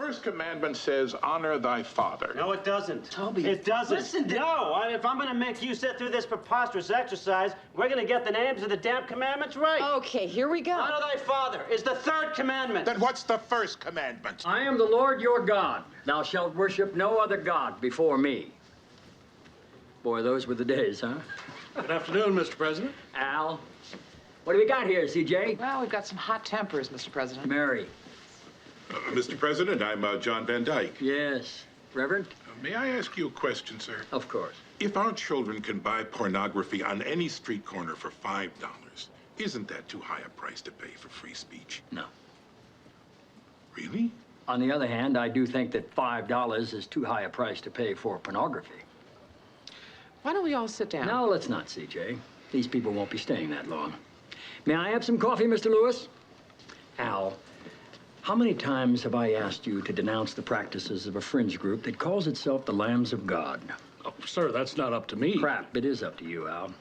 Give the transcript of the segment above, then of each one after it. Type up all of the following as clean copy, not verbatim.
first commandment says, honor thy father. No, it doesn't. Toby, it doesn't. listen to... No, if I'm going to make you sit through this preposterous exercise, we're going to get the names of the damn commandments right. Okay, here we go. Honor thy father is the third commandment. Then what's the first commandment? I am the Lord your God. Thou shalt worship no other God before me. Boy, those were the days, huh? Good afternoon, Mr. President. Al, what do we got here, CJ? Well, we've got some hot tempers, Mr. President. Mary. Mr. President, I'm John Van Dyke. Yes. Reverend? May I ask you a question, sir? Of course. If our children can buy pornography on any street corner for $5, isn't that too high a price to pay for free speech? No. Really? On the other hand, I do think that $5 is too high a price to pay for pornography. Why don't we all sit down? No, let's not, CJ. These people won't be staying that long. May I have some coffee, Mr. Lewis? Al, how many times have I asked you to denounce the practices of a fringe group that calls itself the Lambs of God? Oh, sir, that's not up to me. Crap, it is up to you, Al.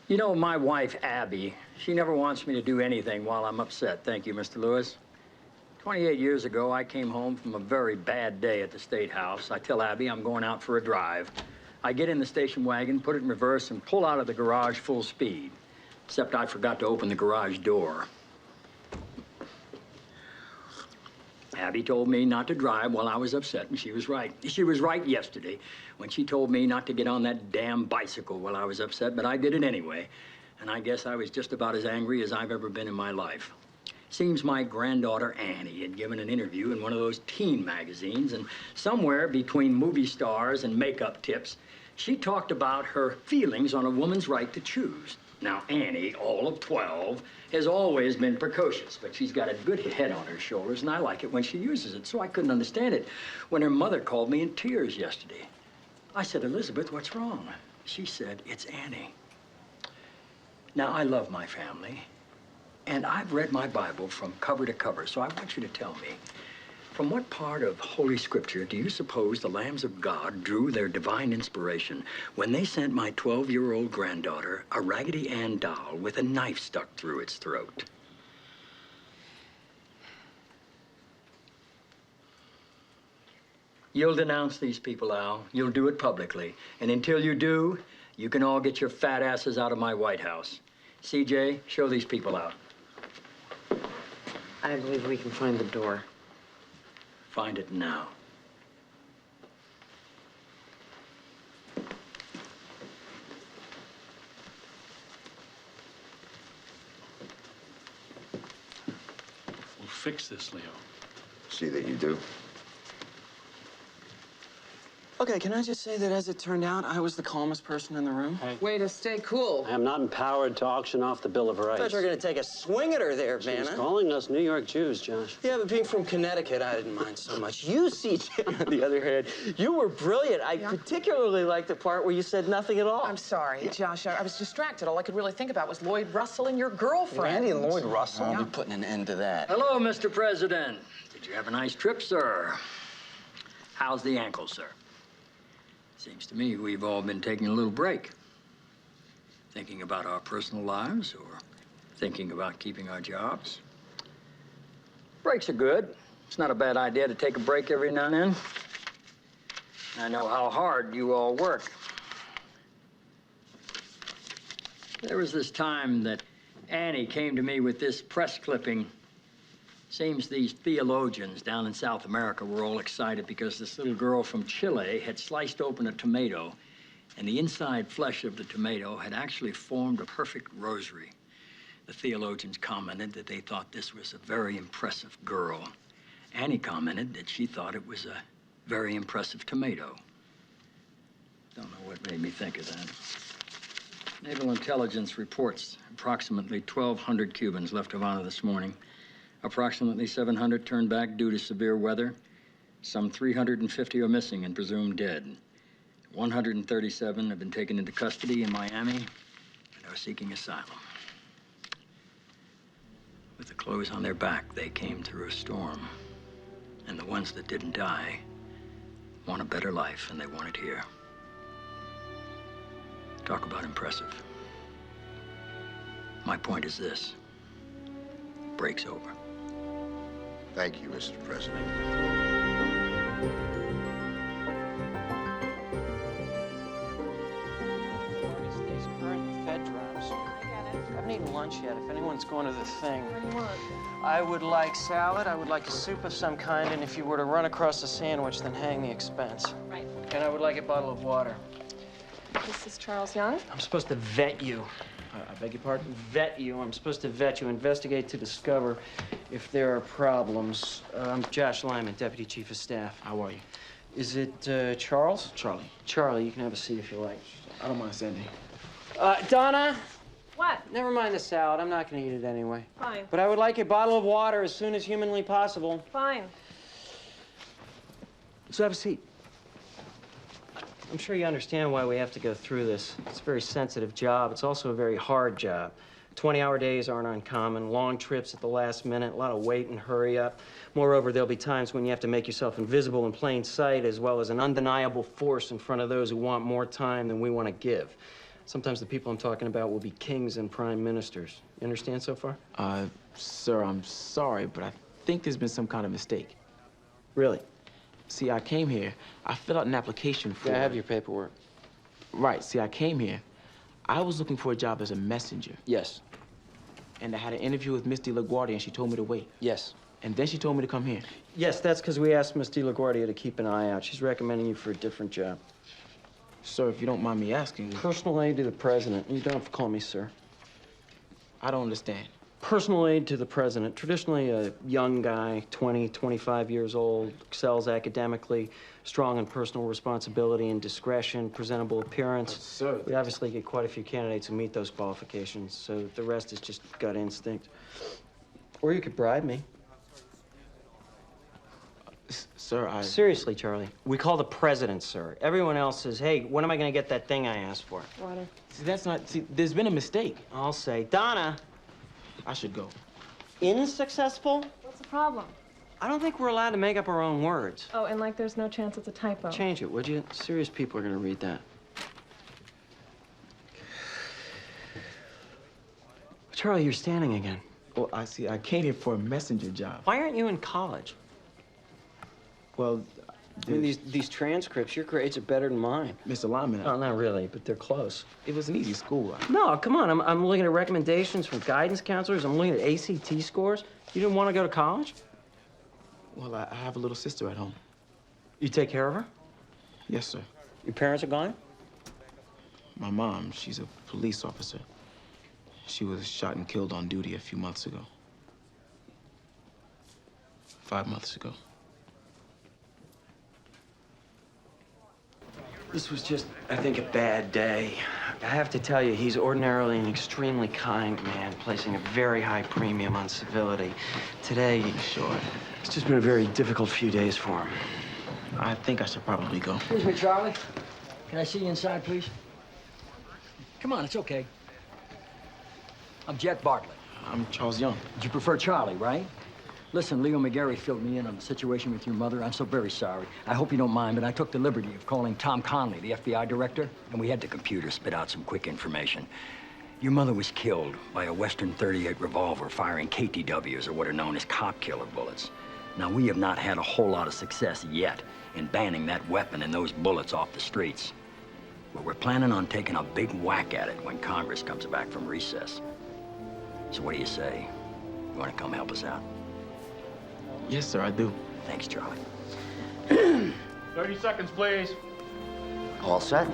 You know, my wife, Abby, she never wants me to do anything while I'm upset. Thank you, Mr. Lewis. 28 years ago, I came home from a very bad day at the State House. I tell Abby I'm going out for a drive. I get in the station wagon, put it in reverse, and pull out of the garage full speed. Except I forgot to open the garage door. Abby told me not to drive while I was upset, and she was right. She was right yesterday when she told me not to get on that damn bicycle while I was upset, but I did it anyway. And I guess I was just about as angry as I've ever been in my life. Seems my granddaughter Annie had given an interview in one of those teen magazines, and somewhere between movie stars and makeup tips, she talked about her feelings on a woman's right to choose. Now, Annie, all of 12, has always been precocious, but she's got a good head on her shoulders, and I like it when she uses it, so I couldn't understand it when her mother called me in tears yesterday. I said, Elizabeth, what's wrong? She said, it's Annie. Now, I love my family, and I've read my Bible from cover to cover, so I want you to tell me, from what part of Holy Scripture do you suppose the Lambs of God drew their divine inspiration when they sent my 12-year-old granddaughter a Raggedy Ann doll with a knife stuck through its throat? You'll denounce these people, Al. You'll do it publicly. And until you do, you can all get your fat asses out of my White House. CJ, show these people out. I believe we can find the door. Find it now. We'll fix this, Leo. See that you do. Okay, can I just say that as it turned out, I was the calmest person in the room? Way to stay cool. I am not empowered to auction off the Bill of Rights. I thought you were going to take a swing at her there, She's Vanna. calling us New York Jews, Josh. Yeah, but being from Connecticut, I didn't mind so much. You, CJ, on the other hand, you were brilliant. I particularly liked the part where you said nothing at all. I'm sorry, Josh. I was distracted. All I could really think about was Lloyd Russell and your girlfriend. Randy and Lloyd Russell will Yeah. be putting an end to that. Hello, Mr. President. Did you have a nice trip, sir? How's the ankle, sir? Seems to me we've all been taking a little break. Thinking about our personal lives or thinking about keeping our jobs. Breaks are good. It's not a bad idea to take a break every now and then. I know how hard you all work. There was this time that Annie came to me with this press clipping. Seems these theologians down in South America were all excited because this little girl from Chile had sliced open a tomato, and the inside flesh of the tomato had actually formed a perfect rosary. The theologians commented that they thought this was a very impressive girl. Annie commented that she thought it was a very impressive tomato. Don't know what made me think of that. Naval intelligence reports approximately 1,200 Cubans left Havana this morning. Approximately 700 turned back due to severe weather. Some 350 are missing and presumed dead. 137 have been taken into custody in Miami and are seeking asylum. With the clothes on their back, they came through a storm. And the ones that didn't die want a better life, and they want it here. Talk about impressive. My point is this: break's over. Thank you, Mr. President. It's these current Fed drops. I haven't eaten lunch yet. If anyone's going to the thing. What do you want? I would like salad, I would like a soup of some kind, and if you were to run across a sandwich, then hang the expense. Right. And I would like a bottle of water. This is Charles Young. I'm supposed to vet you. I beg your pardon? Vet you. I'm supposed to vet you, investigate to discover if there are problems. I'm Josh Lyman, Deputy Chief of Staff. How are you? Is it Charles? Charlie. Charlie, you can have a seat if you like. I don't mind Sandy. Donna, What? never mind the salad. I'm not going to eat it anyway. Fine. But I would like a bottle of water as soon as humanly possible. Fine. So have a seat. I'm sure you understand why we have to go through this. It's a very sensitive job. It's also a very hard job. 20-hour days aren't uncommon, long trips at the last minute, a lot of wait and hurry up. Moreover, there'll be times when you have to make yourself invisible in plain sight, as well as an undeniable force in front of those who want more time than we want to give. Sometimes the people I'm talking about will be kings and prime ministers. You understand so far? Sir, I'm sorry, but I think there's been some kind of mistake. Really? See, I came here, I filled out an application for... Yeah, I have your paperwork. Right, see, I came here. I was looking for a job as a messenger. Yes. And I had an interview with Miss LaGuardia, and she told me to wait. Yes. And then she told me to come here. Yes, that's because we asked Miss LaGuardia to keep an eye out. She's recommending you for a different job. Sir, if you don't mind me asking... Personal aide to the president. You don't have to call me sir. I don't understand. Personal aide to the president. Traditionally a young guy, 20, 25 years old, excels academically, strong in personal responsibility and discretion, presentable appearance. Sir... We obviously get quite a few candidates who meet those qualifications, so the rest is just gut instinct. Or you could bribe me. Sir, I... Seriously, Charlie. We call the president, sir. Everyone else says, hey, when am I going to get that thing I asked for? Water. See, that's not... See, there's been a mistake. I'll say, Donna, I should go. unsuccessful? What's the problem? I don't think we're allowed to make up our own words. Oh, and like there's no chance it's a typo. Change it, would you? Serious people are going to read that. Charlie, you're standing again. Well, I see. I came here for a messenger job. Why aren't you in college? Well, I mean, these transcripts, your grades are better than mine. Mr. Lyman, Oh, not really, but they're close. it was an easy school. No, come on. I'm looking at recommendations from guidance counselors. I'm looking at ACT scores. You didn't want to go to college? Well, I have a little sister at home. You take care of her? Yes, sir. Your parents are gone? My mom, she's a police officer. She was shot and killed on duty a few months ago. 5 months ago. This was just, I think, a bad day. I have to tell you, he's ordinarily an extremely kind man, placing a very high premium on civility. Today, Sure. it's just been a very difficult few days for him. I think I should probably go. Excuse me, Charlie. Can I see you inside, please? Come on, it's okay. I'm Jed Bartlet. I'm Charles Young. You prefer Charlie, right? Listen, Leo McGarry filled me in on the situation with your mother. I'm so very sorry. I hope you don't mind, but I took the liberty of calling Tom Conley, the FBI director, and we had the computer spit out some quick information. Your mother was killed by a Western .38 revolver firing KTWs, or what are known as cop killer bullets. Now, we have not had a whole lot of success yet in banning that weapon and those bullets off the streets. But we're planning on taking a big whack at it when Congress comes back from recess. So what do you say? You want to come help us out? Yes, sir, I do. Thanks, Charlie. 30 seconds, please. All set?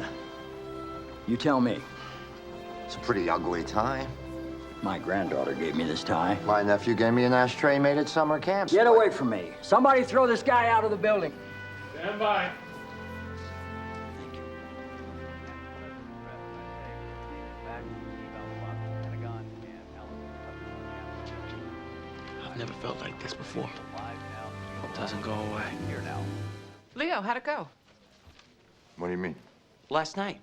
You tell me. It's a pretty ugly tie. My granddaughter gave me this tie. My nephew gave me an ashtray made at summer camp. Get away from me. Somebody throw this guy out of the building. Stand by. Thank you. I've never felt like this before. It doesn't go away. Leo, how'd it go? What do you mean? Last night.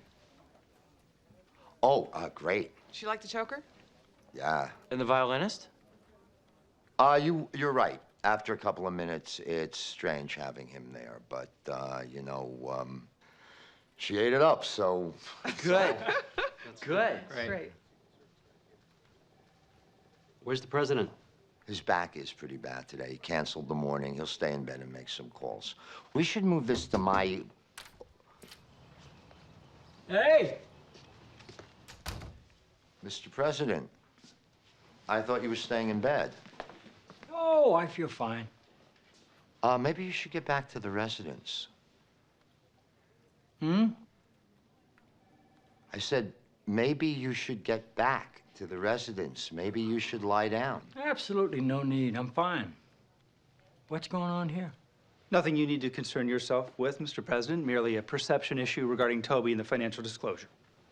Oh, great. She like the choker? Yeah. And the violinist? You're right. After a couple of minutes, it's strange having him there. But, she ate it up, so... Good. Good. Great. Where's the president? His back is pretty bad today. He canceled the morning. He'll stay in bed and make some calls. We should move this to my... Hey! Mr. President, I thought you were staying in bed. Oh, I feel fine. Maybe you should get back to the residence. Hmm? I said, maybe you should get back to the residence. Maybe you should lie down. Absolutely no need. I'm fine. What's going on here? Nothing you need to concern yourself with, Mr. President. Merely a perception issue regarding Toby and the financial disclosure.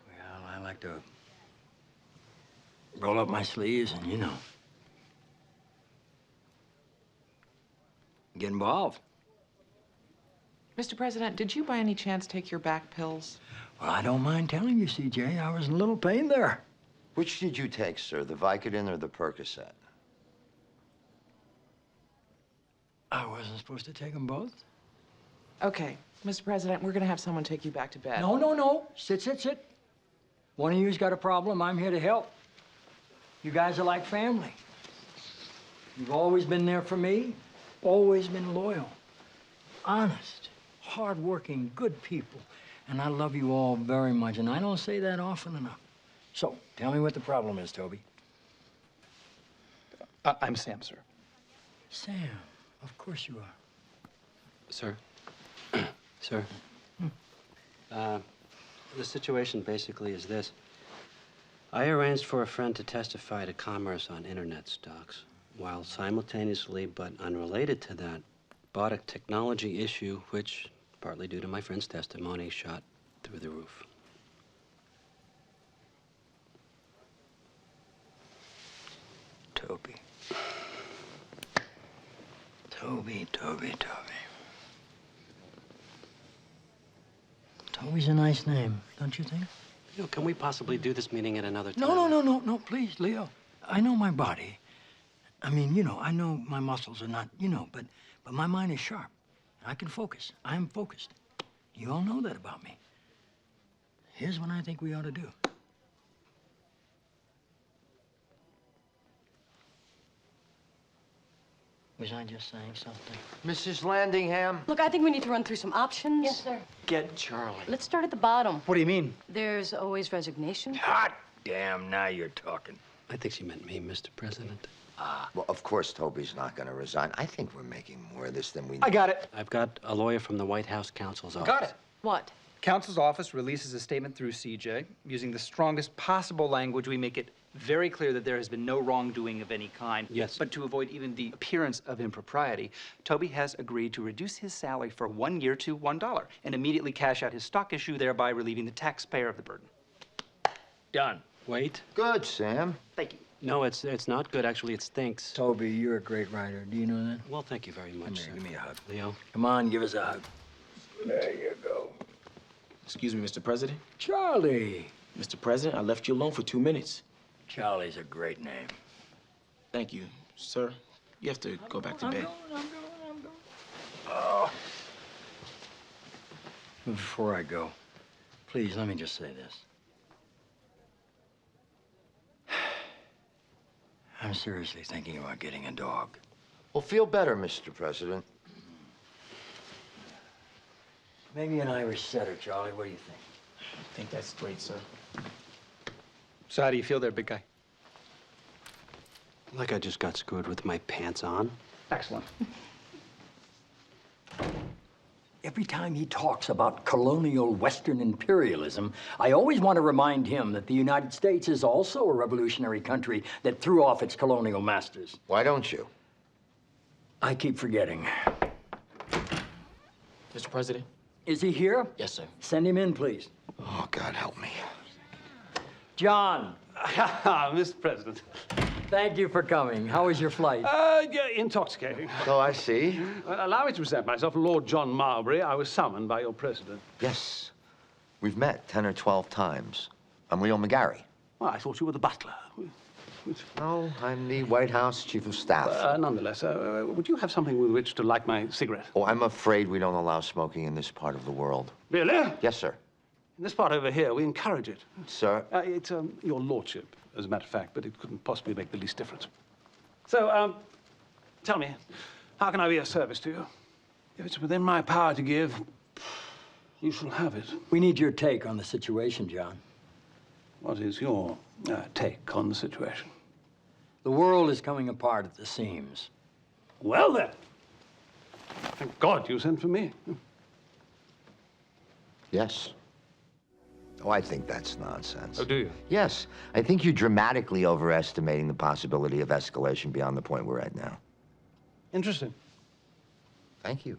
Well, I like to roll up my sleeves and, you know, get involved. Mr. President, did you by any chance take your back pills? Well, I don't mind telling you, CJ, I was in a little pain there. Which did you take, sir, the Vicodin or the Percocet? I wasn't supposed to take them both. Okay, Mr. President, we're gonna have someone take you back to bed. No, no, no. Sit, sit, sit. One of you's got a problem. I'm here to help. You guys are like family. You've always been there for me, always been loyal, honest, hardworking, good people. And I love you all very much, and I don't say that often enough. So, tell me what the problem is, Toby. I'm Sam, sir. Sam, of course you are. Sir? Sir? The situation basically is this. I arranged for a friend to testify to commerce on internet stocks, while simultaneously, but unrelated to that, bought a technology issue which, partly due to my friend's testimony, shot through the roof. Toby. Toby, Toby, Toby. Toby's a nice name, don't you think? You know, can we possibly do this meeting at another time? No, please, Leo. I know my body. I mean, you know, I know my muscles are not, you know, but my mind is sharp. I can focus. I'm focused. You all know that about me. Here's what I think we ought to do. Was I just saying something? Mrs. Landingham? Look, I think we need to run through some options. Yes, sir. Get Charlie. Let's start at the bottom. What do you mean? There's always resignation. Hot damn, now you're talking. I think she meant me, Mr. President. Well, of course, Toby's not going to resign. I think we're making more of this than we... I got it. I've got a lawyer from the White House counsel's office. Got it. What? Counsel's office releases a statement through CJ. Using the strongest possible language, we make it very clear that there has been no wrongdoing of any kind. Yes. But to avoid even the appearance of impropriety, Toby has agreed to reduce his salary for 1 year to $1 and immediately cash out his stock issue, thereby relieving the taxpayer of the burden. Done. Wait. Good, Sam. Thank you. No, it's not good. Actually, it stinks. Toby, you're a great writer. Do you know that? Well, thank you very much, Come here, sir. give me a hug. Leo? Come on, give us a hug. There you go. Excuse me, Mr. President. Charlie. Mr. President, I left you alone for 2 minutes. Charlie's a great name. Thank you, sir. You have to go back to bed. I'm going. Oh. Before I go, please let me just say this. I'm seriously thinking about getting a dog. Well, feel better, Mr. President. Maybe an Irish setter, Charlie. What do you think? I think that's great, sir. So how do you feel there, big guy? Like I just got screwed with my pants on. Excellent. Every time he talks about colonial Western imperialism, I always want to remind him that the United States is also a revolutionary country that threw off its colonial masters. Why don't you? I keep forgetting. Mr. President? Is he here? Yes, sir. Send him in, please. Oh, God help me. John, Mr. President. thank you for coming. How was your flight? Yeah, intoxicating. Oh, I see. Allow me to present myself, Lord John Marberry. I was summoned by your president. Yes. We've met 10 or 12 times. I'm Leo McGarry. Oh, I thought you were the butler. No, I'm the White House Chief of Staff. Nonetheless, would you have something with which to light my cigarette? Oh, I'm afraid we don't allow smoking in this part of the world. Really? Yes, sir. In this part over here, we encourage it. Sir? It's your lordship, as a matter of fact, but it couldn't possibly make the least difference. So, tell me, how can I be of service to you? If it's within my power to give, you shall have it. We need your take on the situation, John. What is your take on the situation? The world is coming apart at the seams. Well, then. Thank God you sent for me. Yes. Oh, I think that's nonsense. Oh, do you? Yes. I think you're dramatically overestimating the possibility of escalation beyond the point we're at now. Interesting. Thank you.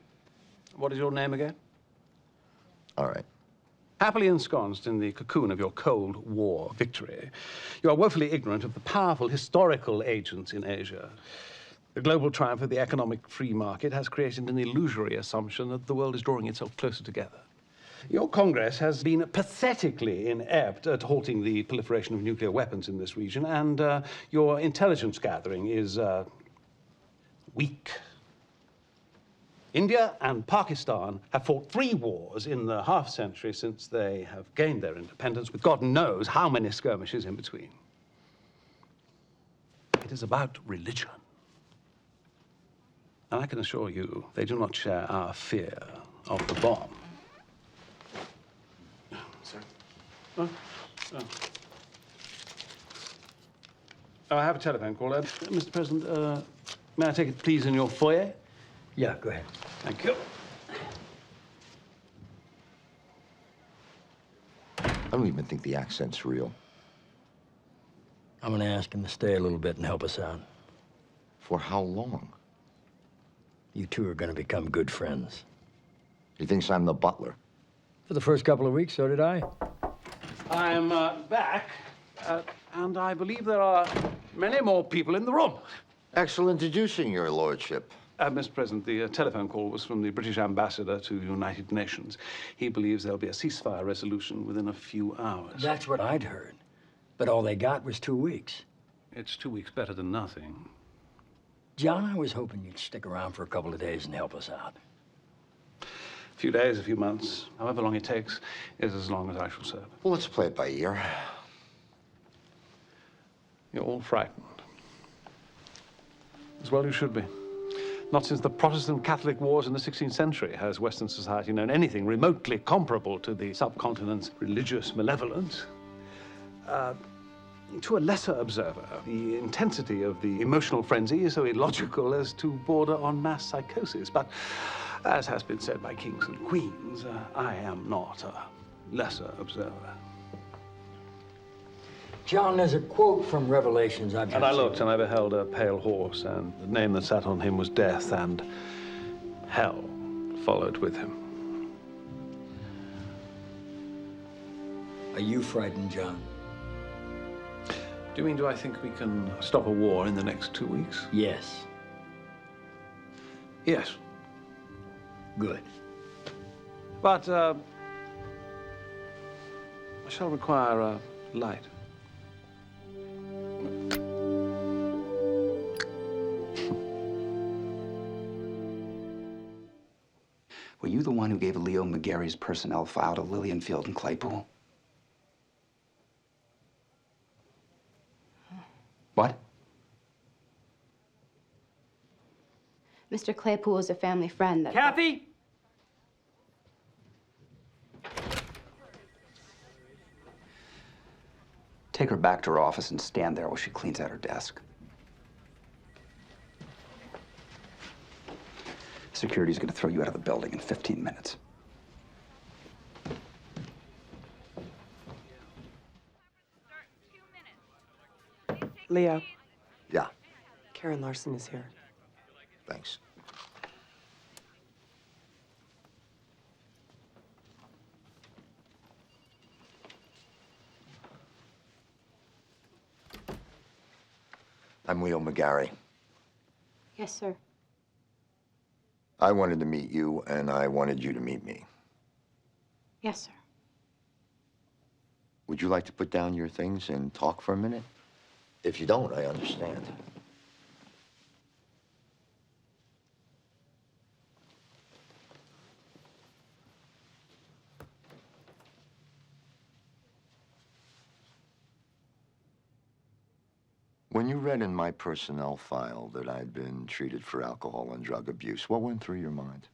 What is your name again? All right. Happily ensconced in the cocoon of your Cold War victory, you are woefully ignorant of the powerful historical agents in Asia. The global triumph of the economic free market has created an illusory assumption that the world is drawing itself closer together. Your Congress has been pathetically inept at halting the proliferation of nuclear weapons in this region, and your intelligence gathering is weak. India and Pakistan have fought 3 wars in the half-century since they have gained their independence, with God knows how many skirmishes in between. It is about religion. And I can assure you, they do not share our fear of the bomb. Sir? Oh, I have a telephone call. Mr. President, may I take it, please, in your foyer? Yeah, go ahead. Thank you. I don't even think the accent's real. I'm gonna ask him to stay a little bit and help us out. For how long? You two are gonna become good friends. He thinks I'm the butler. For the first couple of weeks, so did I. I'm back, and I believe there are many more people in the room. Excellent introducing, your lordship. Mr. President, the telephone call was from the British ambassador to the United Nations. He believes there'll be a ceasefire resolution within a few hours. That's what I'd heard. But all they got was 2 weeks. It's 2 weeks better than nothing. John, I was hoping you'd stick around for a couple of days and help us out. A few days, a few months, however long it takes, is as long as I shall serve. Well, let's play it by ear. You're all frightened. As well you should be. Not since the Protestant Catholic Wars in the 16th century has Western society known anything remotely comparable to the subcontinent's religious malevolence. To a lesser observer, the intensity of the emotional frenzy is so illogical as to border on mass psychosis. But as has been said by kings and queens, I am not a lesser observer. John, there's a quote from Revelations I've And I looked, and I beheld a pale horse, and the name that sat on him was Death, and hell followed with him. Are you frightened, John? Do you mean, do I think we can stop a war in the next 2 weeks? Yes. Yes. Good. But, I shall require light. Were you the one who gave Leo McGarry's personnel file to Lillian Field and Claypool? What? Mr. Claypool is a family friend that... Kathy? Take her back to her office and stand there while she cleans out her desk. Security's gonna throw you out of the building in 15 minutes. Leo, Yeah, Karen Larson is here. thanks. I'm Leo McGarry. Yes, sir. I wanted to meet you, and I wanted you to meet me. Yes, sir. Would you like to put down your things and talk for a minute? If you don't, I understand. When you read in my personnel file that I'd been treated for alcohol and drug abuse, what went through your mind?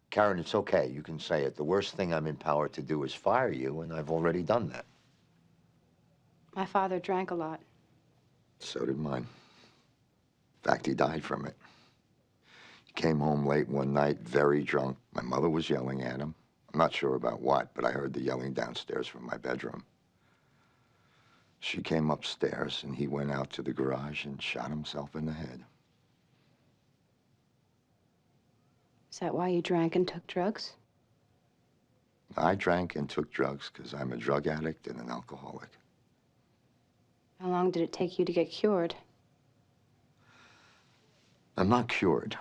Karen, it's okay. You can say it. The worst thing I'm empowered to do is fire you, and I've already done that. My father drank a lot. So did mine. In fact, he died from it. He came home late one night, very drunk. My mother was yelling at him. I'm not sure about what, but I heard the yelling downstairs from my bedroom. She came upstairs, and he went out to the garage and shot himself in the head. Is that why you drank and took drugs? I drank and took drugs because I'm a drug addict and an alcoholic. How long did it take you to get cured? I'm not cured.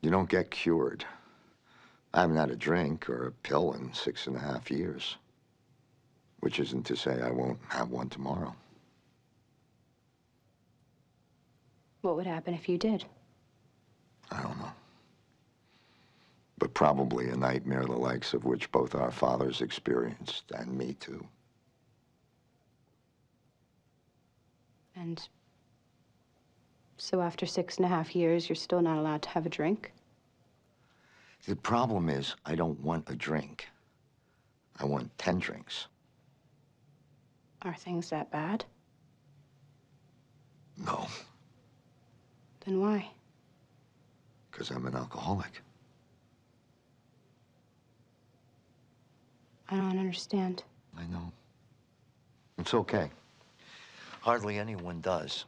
You don't get cured. I haven't had a drink or a pill in 6.5 years. Which isn't to say I won't have one tomorrow. What would happen if you did? I don't know. But probably a nightmare the likes of which both our fathers experienced, and me too. And so after 6.5 years, you're still not allowed to have a drink? The problem is, I don't want a drink. I want 10 drinks. Are things that bad? No, Then why? because I'm an alcoholic. I don't understand. I know. It's okay. Hardly anyone does.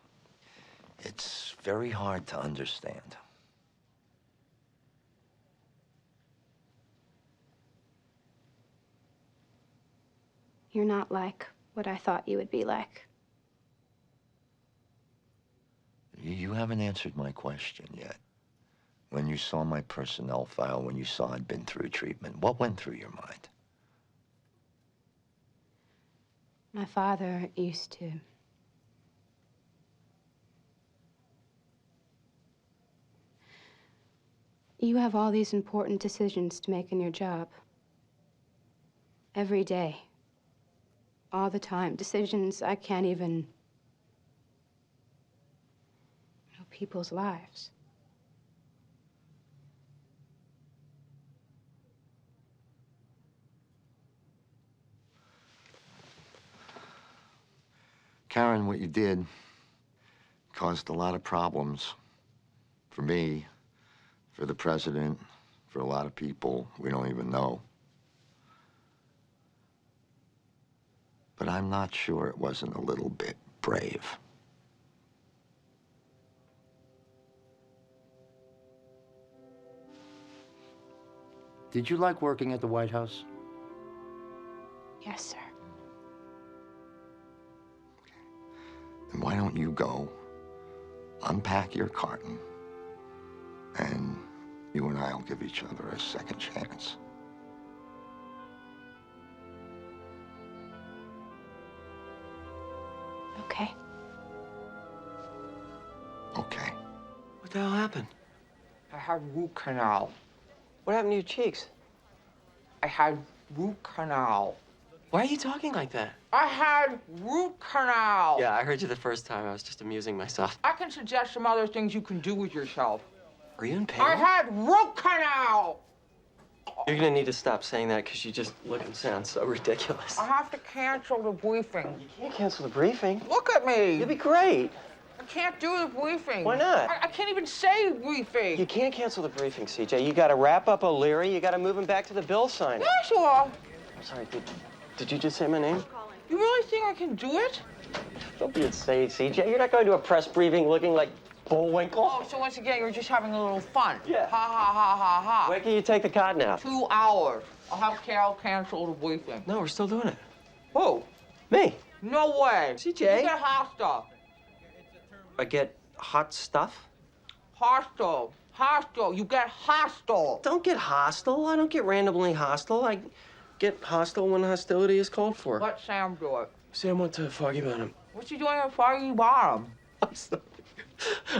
It's very hard to understand. You're not like what I thought you would be like. You haven't answered my question yet. When you saw my personnel file, when you saw I'd been through treatment, what went through your mind? My father used to. You have all these important decisions to make in your job. Every day. All the time. Decisions I can't even know people's lives. Karen, what you did caused a lot of problems for me, for the president, for a lot of people we don't even know. But I'm not sure it wasn't a little bit brave. Did you like working at the White House? Yes, sir. Then why don't you go, unpack your carton, and you and I'll give each other a second chance. Okay. Okay. What the hell happened? I had root canal. What happened to your cheeks? I had root canal. Why are you talking like that? I had root canal. Yeah, I heard you the first time. I was just amusing myself. I can suggest some other things you can do with yourself. Are you in pain? I had root canal. You're gonna need to stop saying that because you just look and sound so ridiculous. I have to cancel the briefing. You can't cancel the briefing. Look at me. You'll be great. I can't do the briefing. Why not? I can't even say briefing. You can't cancel the briefing, CJ. You gotta wrap up O'Leary. You gotta move him back to the bill signing. Yeah, sure. I'm sorry, did you just say my name? You really think I can do it? Don't be insane, CJ. You're not going to a press briefing looking like Bullwinkle. Oh, so once again, you're just having a little fun. Yeah. Ha, ha, ha, ha, ha. When can you take the cotton out? 2 hours. I'll have Carol cancel the briefing. No, we're still doing it. Who? Me. No way. CJ. You get hot stuff. I get hot stuff? Hostile. Hostile. You get hostile. Don't get hostile. I don't get randomly hostile. I get hostile when hostility is called for. Let Sam do it. Sam went to Foggy Bottom. What's he doing at Foggy Bottom? I'm sorry.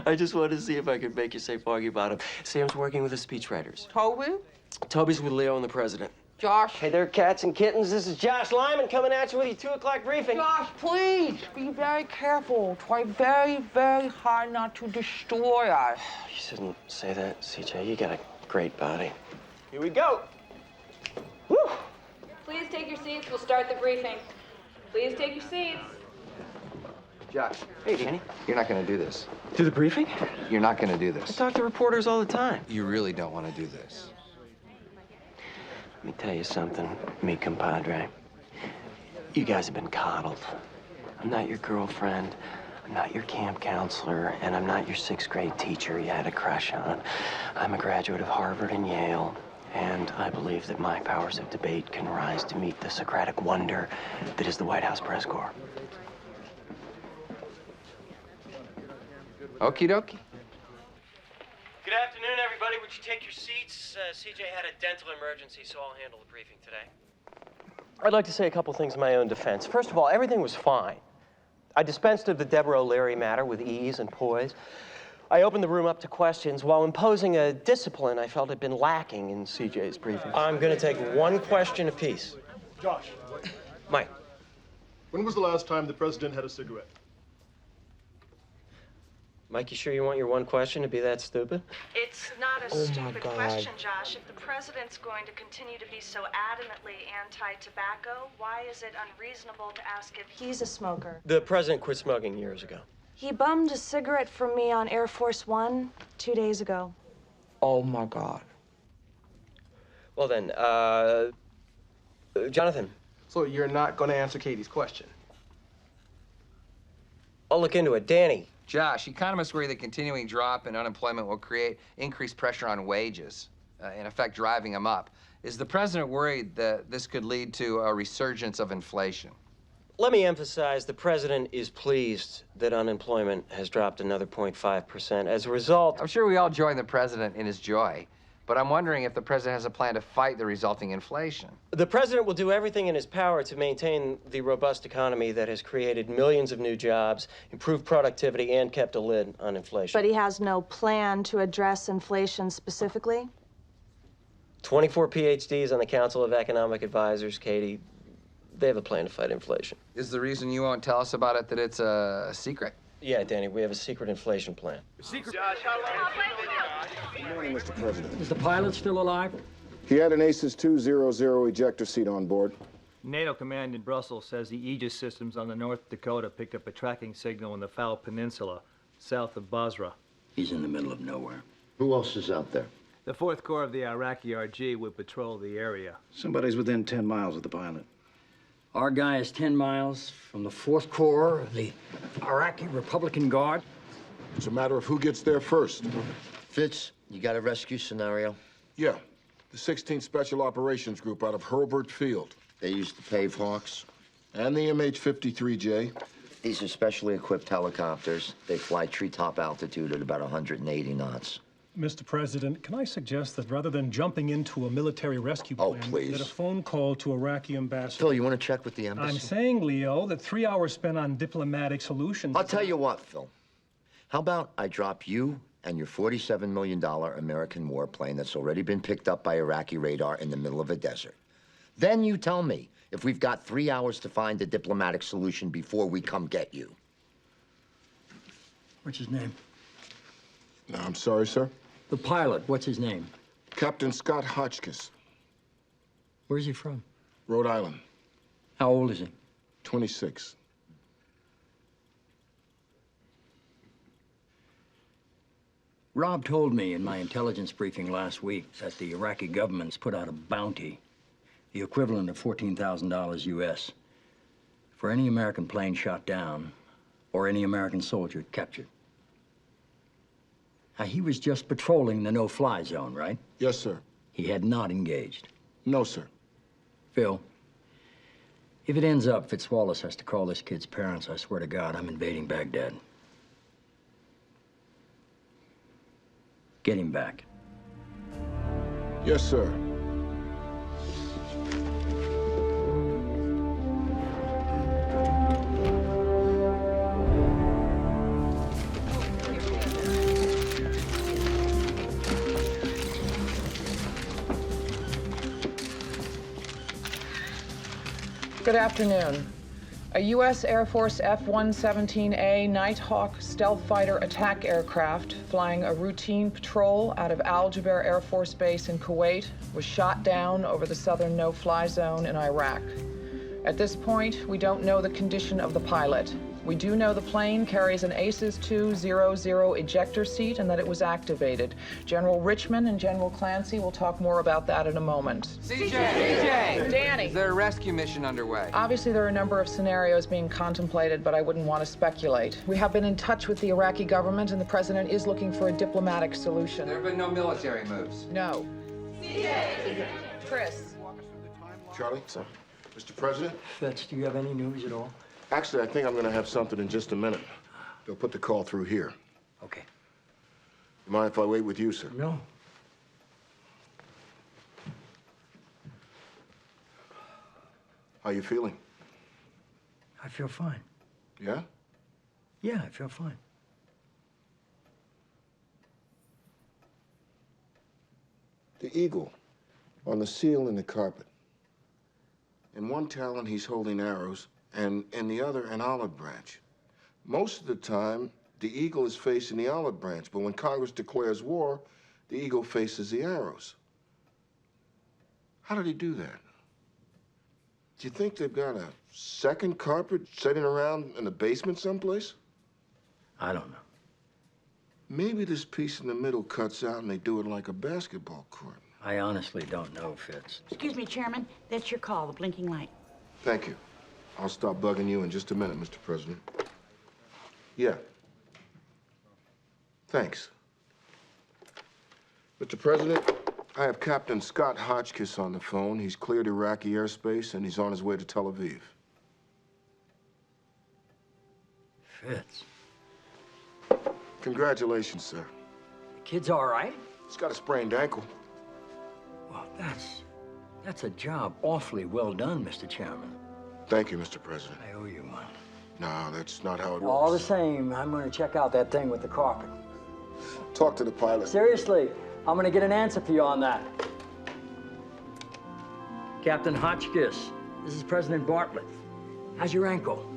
I just wanted to see if I could make you say Foggy Bottom. Sam's working with the speechwriters. Toby? Toby's with Leo and the president. Josh. Hey there, cats and kittens. This is Josh Lyman coming at you with your 2 o'clock briefing. Josh, please be very careful. Try very, very hard not to destroy us. You shouldn't say that, CJ. You got a great body. Here we go. Woo! Please take your seats. We'll start the briefing. Please take your seats. Josh. Hey, Danny. You're not going to do this. Do the briefing? You're not going to do I this. talk to reporters all the time. You really don't want to do this. Let me tell you something, mi compadre. You guys have been coddled. I'm not your girlfriend. I'm not your camp counselor, and I'm not your 6th grade teacher you had a crush on. I'm a graduate of Harvard and Yale, and I believe that my powers of debate can rise to meet the Socratic wonder that is the White House press corps. Okie dokie. Good afternoon, everybody. Would you take your seats? CJ had a dental emergency, so I'll handle the briefing today. I'd like to say a couple things in my own defense. First of all, everything was fine. I dispensed of the Deborah O'Leary matter with ease and poise. I opened the room up to questions while imposing a discipline I felt had been lacking in CJ's briefing. I'm going to take one question apiece. Josh. Mike. When was the last time the president had a cigarette? Mike, you sure you want your one question to be that stupid? It's not a Oh, my stupid God. question, Josh. If the president's going to continue to be so adamantly anti-tobacco, why is it unreasonable to ask if he's a smoker? The president quit smoking years ago. He bummed a cigarette from me on Air Force One 2 days ago. Oh, my God. Well then, Jonathan. So you're not going to answer Katie's question? I'll look into it. Danny. Josh, economists worry the continuing drop in unemployment will create increased pressure on wages, in effect driving them up. Is the president worried that this could lead to a resurgence of inflation? Let me emphasize the president is pleased that unemployment has dropped another 0.5%. As a result, I'm sure we all join the president in his joy, but I'm wondering if the president has a plan to fight the resulting inflation. the president will do everything in his power to maintain the robust economy that has created millions of new jobs, improved productivity, and kept a lid on inflation. But he has no plan to address inflation specifically? 24 PhDs on the Council of Economic Advisors, Katie. They have a plan to fight inflation. Is the reason you won't tell us about it that it's a secret? Yeah, Danny, we have a secret inflation plan. Secret. Good morning, Mr. President. Is the pilot still alive? He had an ACES 200 ejector seat on board. NATO command in Brussels says the Aegis systems on the North Dakota picked up a tracking signal in the Foul Peninsula, south of Basra. He's in the middle of nowhere. Who else is out there? The 4th Corps of the Iraqi RG would patrol the area. Somebody's within 10 miles of the pilot. Our guy is 10 miles from the 4th Corps of the Iraqi Republican Guard. It's a matter of who gets there first. Fitz, you got a rescue scenario? Yeah. The 16th Special Operations Group out of Hurlburt Field. They use the Pave Hawks? And the MH-53J. These are specially equipped helicopters. They fly treetop altitude at about 180 knots. Mr. President, can I suggest that rather than jumping into a military rescue plan, please. that a phone call to Iraqi ambassador... Phil, you want to check with the embassy? I'm saying, Leo, that 3 hours spent on diplomatic solutions... I'll tell you what, Phil. How about I drop you and your $47 million American warplane that's already been picked up by Iraqi radar in the middle of a desert? Then you tell me if we've got 3 hours to find a diplomatic solution before we come get you. What's his name? No, I'm sorry, sir. The pilot, what's his name? Captain Scott Hotchkiss, Where's he from? Rhode Island. How old is he? 26. Rob told me in my intelligence briefing last week that the Iraqi government's put out a bounty, the equivalent of $14,000 US, for any American plane shot down or any American soldier captured. Now, he was just patrolling the no-fly zone, right? Yes, sir. He had not engaged. No, sir. Phil, if it ends up Fitzwallace has to call this kid's parents, I swear to God, I'm invading Baghdad. Get him back. Yes, sir. Good afternoon. A U.S. Air Force F-117A Nighthawk stealth fighter attack aircraft flying a routine patrol out of Al Jaber Air Force Base in Kuwait was shot down over the southern no-fly zone in Iraq. At this point, we don't know the condition of the pilot. We do know the plane carries an ACES 200 ejector seat and that it was activated. General Richmond and General Clancy will talk more about that in a moment. CJ! Danny! Is there a rescue mission underway? Obviously, there are a number of scenarios being contemplated, but I wouldn't want to speculate. We have been in touch with the Iraqi government, and the president is looking for a diplomatic solution. There have been no military moves. No. CJ! Chris. Charlie? Sir. Mr. President? Fitz, do you have any news at all? Actually, I think I'm going to have something in just a minute. They'll put the call through here. Okay. You mind if I wait with you, sir? No. How you feeling? I feel fine. Yeah? Yeah, I feel fine. The eagle on the seal in the carpet. In one talon, he's holding arrows, and in the other, an olive branch. Most of the time, the eagle is facing the olive branch, but when Congress declares war, the eagle faces the arrows. How did he do that? Do you think they've got a second carpet sitting around in the basement someplace? I don't know. Maybe this piece in the middle cuts out and they do it like a basketball court. I honestly don't know, Fitz. Excuse me, Chairman. That's your call, the blinking light. Thank you. I'll stop bugging you in just a minute, Mr. President. Yeah. Thanks. Mr. President, I have Captain Scott Hotchkiss on the phone. He's cleared Iraqi airspace, and he's on his way to Tel Aviv. Fitz. Congratulations, sir. The kid's all right? He's got a sprained ankle. Well, that's a job awfully well done, Mr. Chairman. Thank you, Mr. President. I owe you one. No, that's not how it All the works. same, I'm going to check out that thing with the carpet. Talk to the pilot. Seriously, I'm going to get an answer for you on that. Captain Hotchkiss, this is President Bartlett. How's your ankle?